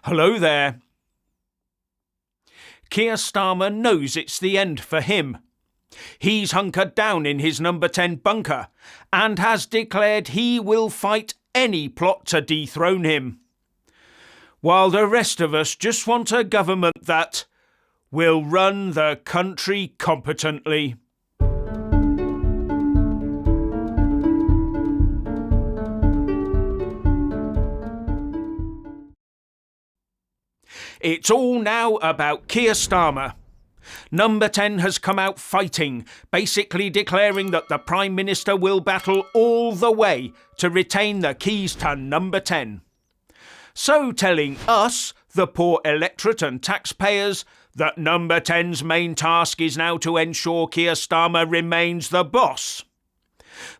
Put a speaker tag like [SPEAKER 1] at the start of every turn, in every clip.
[SPEAKER 1] Hello there. Keir Starmer knows it's the end for him. He's hunkered down in his number 10 bunker and has declared he will fight any plot to dethrone him. While the rest of us just want a government that will run the country competently. It's all now about Keir Starmer. Number 10 has come out fighting, basically declaring that the Prime Minister will battle all the way to retain the keys to number 10. So telling us, the poor electorate and taxpayers, that number 10's main task is now to ensure Keir Starmer remains the boss.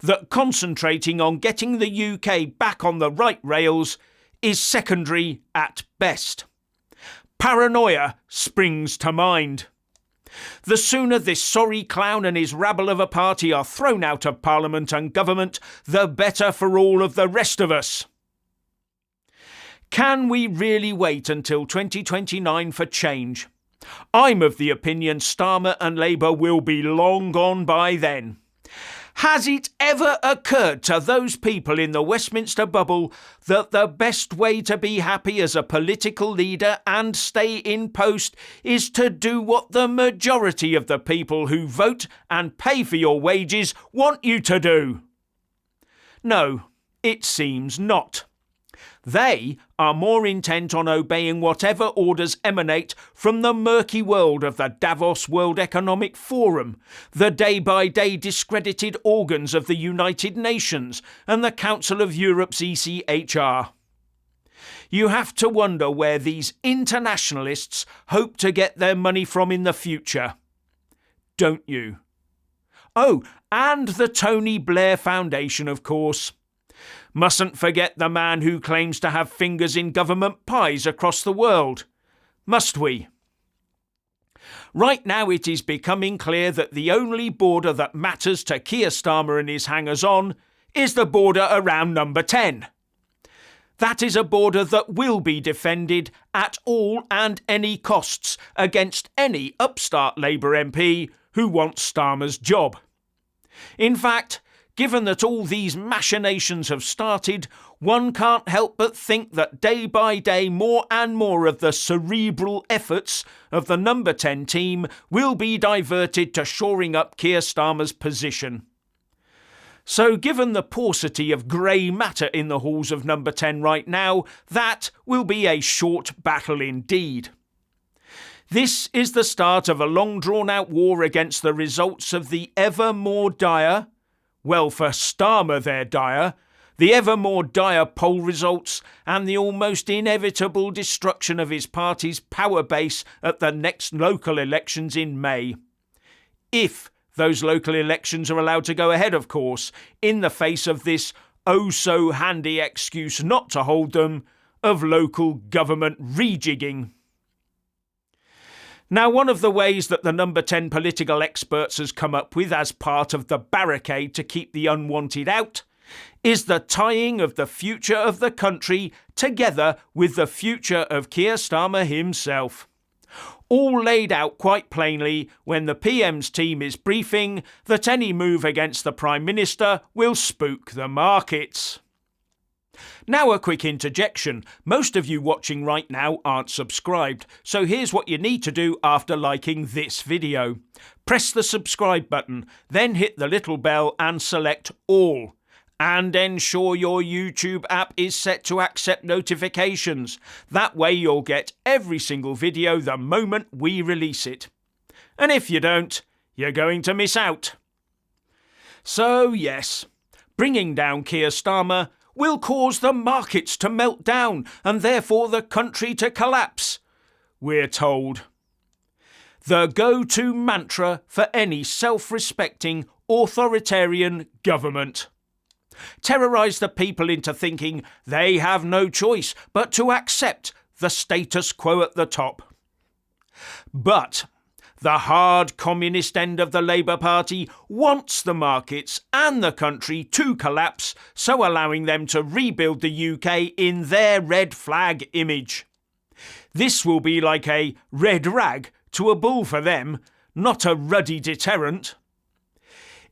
[SPEAKER 1] That concentrating on getting the UK back on the right rails is secondary at best. Paranoia springs to mind. The sooner this sorry clown and his rabble of a party are thrown out of Parliament and government, the better for all of the rest of us. Can we really wait until 2029 for change? I'm of the opinion Starmer and Labour will be long gone by then. Has it ever occurred to those people in the Westminster bubble that the best way to be happy as a political leader and stay in post is to do what the majority of the people who vote and pay for your wages want you to do? No, it seems not. They are more intent on obeying whatever orders emanate from the murky world of the Davos World Economic Forum, the day-by-day discredited organs of the United Nations and the Council of Europe's ECHR. You have to wonder where these internationalists hope to get their money from in the future. Don't you? Oh, and the Tony Blair Foundation, of course. Mustn't forget the man who claims to have fingers in government pies across the world, must we? Right now it is becoming clear that the only border that matters to Keir Starmer and his hangers-on is the border around number 10. That is a border that will be defended at all and any costs against any upstart Labour MP who wants Starmer's job. In fact, given that all these machinations have started, one can't help but think that day by day more and more of the cerebral efforts of the number 10 team will be diverted to shoring up Keir Starmer's position. So given the paucity of grey matter in the halls of number 10 right now, that will be a short battle indeed. This is the start of a long drawn-out war against the results of the ever more dire, well, for Starmer they're dire, the ever more dire poll results and the almost inevitable destruction of his party's power base at the next local elections in May. If those local elections are allowed to go ahead, of course, in the face of this oh-so-handy excuse not to hold them of local government rejigging. Now, one of the ways that the number 10 political experts has come up with as part of the barricade to keep the unwanted out is the tying of the future of the country together with the future of Keir Starmer himself. All laid out quite plainly when the PM's team is briefing that any move against the Prime Minister will spook the markets. Now a quick interjection. Most of you watching right now aren't subscribed, so here's what you need to do after liking this video. Press the subscribe button, then hit the little bell and select all. And ensure your YouTube app is set to accept notifications. That way you'll get every single video the moment we release it. And if you don't, you're going to miss out. So yes, bringing down Keir Starmer will cause the markets to melt down and therefore the country to collapse, we're told. The go-to mantra for any self-respecting authoritarian government. Terrorise the people into thinking they have no choice but to accept the status quo at the top. But the hard communist end of the Labour Party wants the markets and the country to collapse, so allowing them to rebuild the UK in their red flag image. This will be like a red rag to a bull for them, not a ruddy deterrent.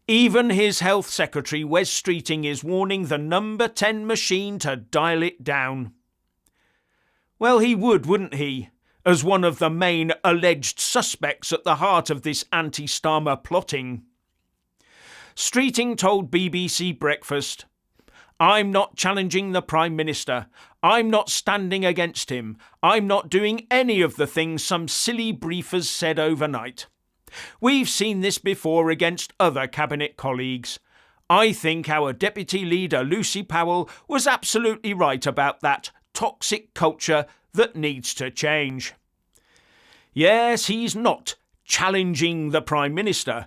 [SPEAKER 1] Even his Health Secretary, Wes Streeting, is warning the number 10 machine to dial it down. Well, he would, wouldn't he, as one of the main alleged suspects at the heart of this anti-Starmer plotting. Streeting told BBC Breakfast, "I'm not challenging the Prime Minister. I'm not standing against him. I'm not doing any of the things some silly briefers said overnight. We've seen this before against other Cabinet colleagues. I think our Deputy Leader Lucy Powell was absolutely right about that toxic culture that needs to change." Yes, he's not challenging the Prime Minister,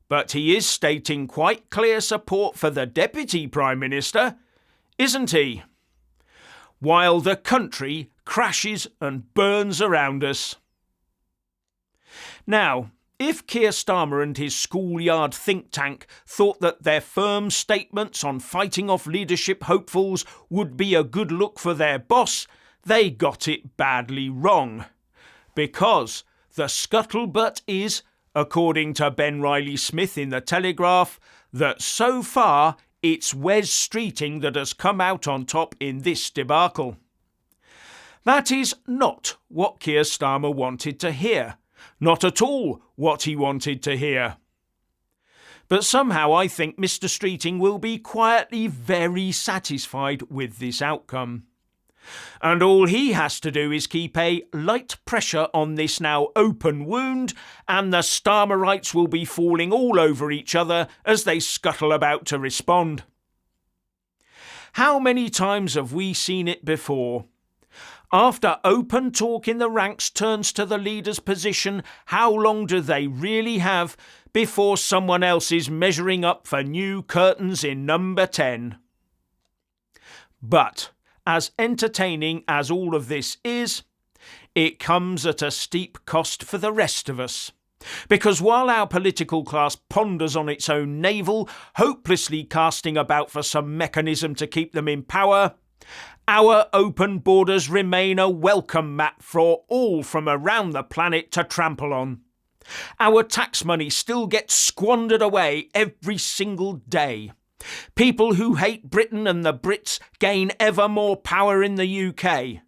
[SPEAKER 1] but he is stating quite clear support for the Deputy Prime Minister, isn't he? While the country crashes and burns around us. Now, if Keir Starmer and his schoolyard think tank thought that their firm statements on fighting off leadership hopefuls would be a good look for their boss, they got it badly wrong. Because the scuttlebutt is, according to Ben Riley-Smith in The Telegraph, that so far it's Wes Streeting that has come out on top in this debacle. That is not what Keir Starmer wanted to hear. Not at all what he wanted to hear. But somehow I think Mr. Streeting will be quietly very satisfied with this outcome. And all he has to do is keep a light pressure on this now open wound, and the Starmerites will be falling all over each other as they scuttle about to respond. How many times have we seen it before? After open talk in the ranks turns to the leader's position, how long do they really have before someone else is measuring up for new curtains in number 10? But, as entertaining as all of this is, it comes at a steep cost for the rest of us. Because while our political class ponders on its own navel, hopelessly casting about for some mechanism to keep them in power, our open borders remain a welcome mat for all from around the planet to trample on. Our tax money still gets squandered away every single day. People who hate Britain and the Brits gain ever more power in the UK.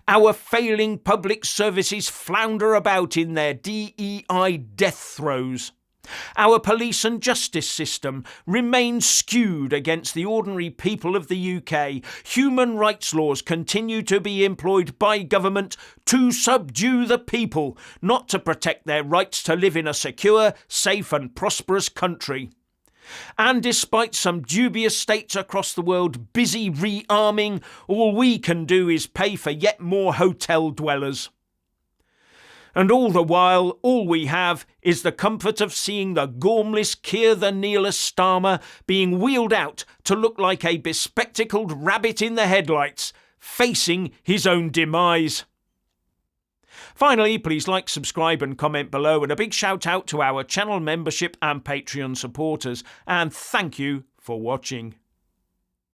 [SPEAKER 1] Our failing public services flounder about in their DEI death throes. Our police and justice system remains skewed against the ordinary people of the UK. Human rights laws continue to be employed by government to subdue the people, not to protect their rights to live in a secure, safe and prosperous country. And despite some dubious states across the world busy rearming, all we can do is pay for yet more hotel dwellers. And all the while, all we have is the comfort of seeing the gormless Keir the Needless Starmer being wheeled out to look like a bespectacled rabbit in the headlights, facing his own demise. Finally, please like, subscribe and comment below, and a big shout out to our channel membership and Patreon supporters, and thank you for watching.